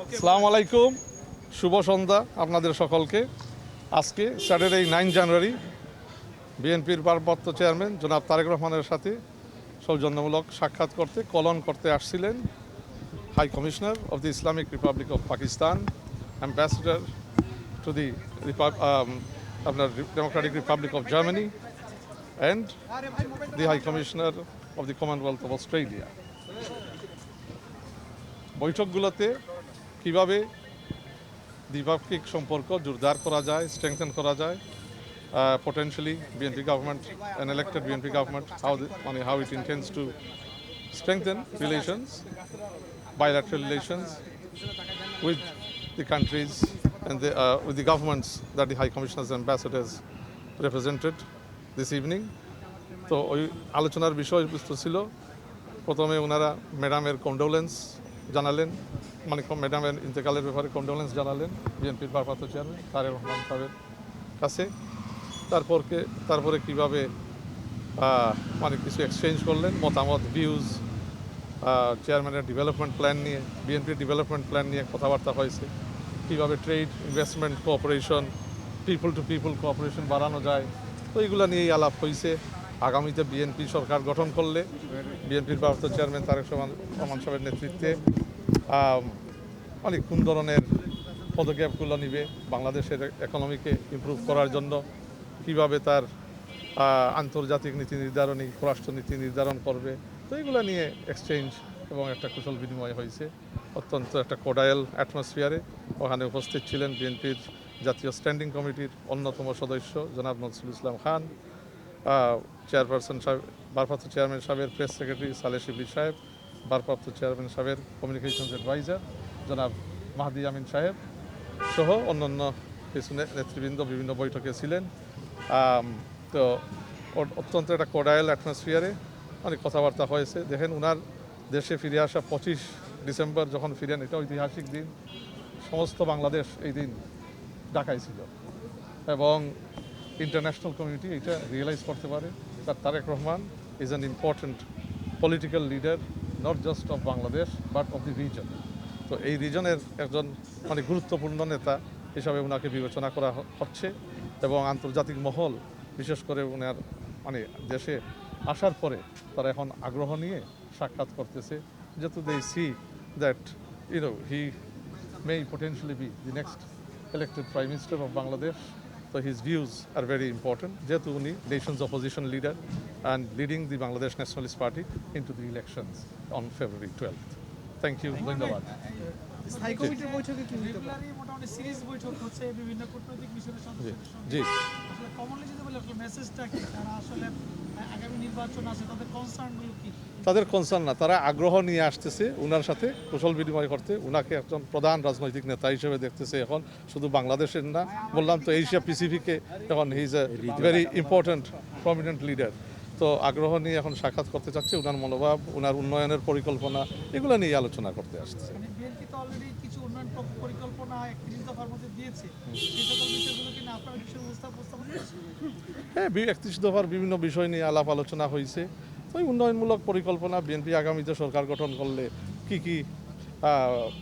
আসসালামু আলাইকুম, শুভ সন্ধ্যা আপনাদের সকলকে। আজকে স্যাটারডে 9 জানুয়ারি বিএনপির ভারপ্রাপ্ত চেয়ারম্যান জনাব তারেক রহমানের সাথে সৌজন্যমূলক সাক্ষাৎ করতে কলন করতে আসছিলেন high commissioner of the Islamic republic of Pakistan, ambassador to the আপনার democratic republic of Germany and the high commissioner of the commonwealth of Australia. বৈঠকগুলোতে কীভাবে দ্বিপাক্ষিক সম্পর্ক জোরদার করা যায়, স্ট্রেংথেন করা যায়, potentially BNP government, an elected BNP government, how it intends to strengthen relations, bilateral relations with the countries and with the governments that the High Commissioners and Ambassadors represented this evening. তো ওই আলোচনার বিষয়বস্তু ছিল, প্রথমে ওনারা ম্যাডামের condolence জানালেন, মানে ম্যাডামের ইন্তেকালের ব্যাপারে কন্ডোলেন্স জানালেন বিএনপির ভারপ্রাপ্ত চেয়ারম্যান তারেক রহমান সাহেবের কাছে। তারপরে কীভাবে মানে কিছু এক্সচেঞ্জ করলেন, মতামত, ভিউজ, চেয়ারম্যানের ডেভেলপমেন্ট প্ল্যান নিয়ে, বিএনপির ডেভেলপমেন্ট প্ল্যান নিয়ে কথাবার্তা হয়েছে, কীভাবে trade, investment, cooperation, people to people cooperation বাড়ানো যায়। তো এইগুলো নিয়েই আলাপ হয়েছে। আগামীতে বিএনপি সরকার গঠন করলে বিএনপির ভারপ্রাপ্ত চেয়ারম্যান তারেক রহমান সাহেবের নেতৃত্বে অনেক কোন ধরনের পদক্ষেপগুলো নিবে বাংলাদেশের ইকোনমিকে ইমপ্রুভ করার জন্য, কীভাবে তার আন্তর্জাতিক নীতি নির্ধারণী, পররাষ্ট্রনীতি নির্ধারণ করবে। তো এইগুলো নিয়ে এক্সচেঞ্জ এবং একটা কুশল বিনিময় হয়েছে অত্যন্ত একটা কোডায়াল অ্যাটমসফিয়ারে। ওখানে উপস্থিত ছিলেন বিএনপির জাতীয় স্ট্যান্ডিং কমিটির অন্যতম সদস্য জনাব নজরুল ইসলাম খান, চেয়ারপারসন সাহেব, ভারপ্রাপ্ত চেয়ারম্যান সাহেবের প্রেস সেক্রেটারি সালেহ শিবলি সাহেব, ভারপ্রাপ্ত চেয়ারম্যান সাহেবের কমিউনিকেশনস অ্যাডভাইজার জনাব মাহদি আমিন সাহেব সহ অন্যান্য কিছু নেতৃবৃন্দ বিভিন্ন বৈঠকে ছিলেন। তো অত্যন্ত একটা কোডায়াল অ্যাটমসফিয়ারে অনেক কথাবার্তা হয়েছে। দেখেন, ওনার দেশে ফিরে আসা 25 ডিসেম্বর যখন ফিরেন, এটা ঐতিহাসিক দিন। সমস্ত বাংলাদেশ এই দিন ঢাকায় ছিল এবং ইন্টারন্যাশনাল কমিউনিটি এটা রিয়েলাইজ করতে পারে that Tareq Rahman is an important political leader, not just of Bangladesh but of the region. তো এই রিজনের একজন মানে গুরুত্বপূর্ণ নেতা হিসাবে ওনাকে বিবেচনা করা হচ্ছে এবং আন্তর্জাতিক মহল বিশেষ করে ওনার মানে দেশে আসার পরে তারা এখন আগ্রহ নিয়ে সাক্ষাৎ করতেছে, যেহেতু they see that he may potentially be the next elected Prime Minister of Bangladesh. So his views are very important. যেহেতু উনি nation's opposition leader and leading the Bangladesh Nationalist Party into the elections on February 12th. Thank you. ধন্যবাদ। স্থায়ী কমিটির বৈঠকে কি হতে পারে? মোটামুটি সিরিজ বৈঠক হচ্ছে বিভিন্ন কূটনৈতিক মিশনের সদস্যদের সঙ্গে। জি, আসলে কমনলি যদি বলি আসলে মেসেজটা কি, তারা আসলে আগামী নির্বাচন আছে তাদের কনসার্নগুলো কি? তাদের কনসার্ন না, তারা আগ্রহ নিয়ে আসতেছে ওনার সাথে কুশল বিনিময় করতে। ওনাকে একজন প্রধান রাজনৈতিক নেতা হিসেবে দেখতেছে এখন, শুধু বাংলাদেশের না, বললাম তো এশিয়া প্যাসিফিকে এখন he is a very important prominent leader. তো আগ্রহ নিয়ে এখন সাক্ষাৎ করতে চাচ্ছে, ওনার মনোভাব, ওনার উন্নয়নের পরিকল্পনা, এগুলো নিয়ে আলোচনা করতে আসছে। মানে বিএনপি তো অলরেডি কিছু উন্নয়ন পরিকল্পনা 31 দফার মধ্যে দিয়েছে, সেই সকল বিষয়গুলো কি না আপনার বিষয়ে উপস্থাপন করেছে? হ্যাঁ, 31 দফার বিভিন্ন বিষয় নিয়ে আলাপ আলোচনা হয়েছে। তো এই উন্নয়নমূলক পরিকল্পনা বিএনপি আগামীতে সরকার গঠন করলে কি কি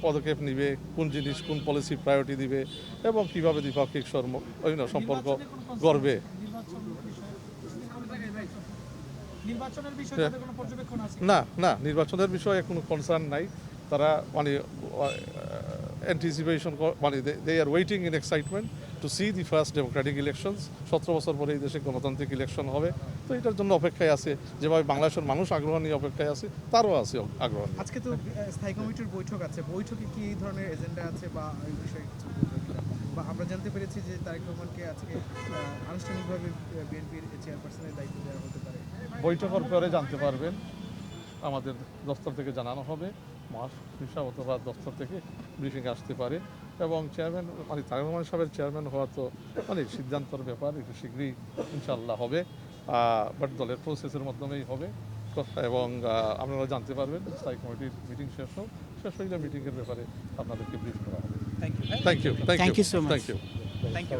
পদক্ষেপ নিবে, কোন জিনিস, কোন পলিসি প্রায়োরিটি দিবে এবং কীভাবে দ্বিপাক্ষিক সম্পর্ক গড়বে। নির্বাচনের বিষয়ে তাদের কোনো পর্যবেক্ষণ আছে? না, নির্বাচনের বিষয়ে কোনো কনসার্ন নাই। তারা মানে অ্যান্টিসিপেশন, মানে they are waiting in excitement to see the first democratic elections. 17 বছর পরে এই দেশে গণতান্ত্রিক ইলেকশন হবে, তো এটার জন্য অপেক্ষায় আছে। যেভাবে বাংলাদেশের মানুষ আগ্রহ নিয়ে অপেক্ষায় আছে, তারও আছে আগ্রহ। আজকে তো স্থায়ী কমিটির বৈঠক আছে, বৈঠকে কি এই ধরনের এজেন্ডা আছে বা এই বিষয়ে কিছু বলবেন কিনা? বা আমরা জানতে পেরেছি যে তারেক রহমানকে আজকে আনুষ্ঠানিকভাবে বিএনপির চেয়ারপারসনের দায়িত্ব দেওয়া হতে পারে। বৈঠকের পরে জানতে পারবেন, আমাদের দফতর থেকে জানানো হবে, মহাসচিব অথবা দফতর থেকে ব্রিফিং আসতে পারে। এবং চেয়ারম্যান মানে তারেক রহমান সাহেবের চেয়ারম্যান হওয়া তো অনেক সিদ্ধান্তর ব্যাপার, একটু শীঘ্রই ইনশাআল্লাহ হবে, বাট দলের প্রসেসের মাধ্যমেই হবে। এবং আপনারা জানতে পারবেন স্থায়ী কমিটির মিটিং শেষ হইলে মিটিংয়ের ব্যাপারে আপনাদেরকে ব্রিফ করা হবে। Thank you. Thank you Thank you so much. Thank you. Thank you.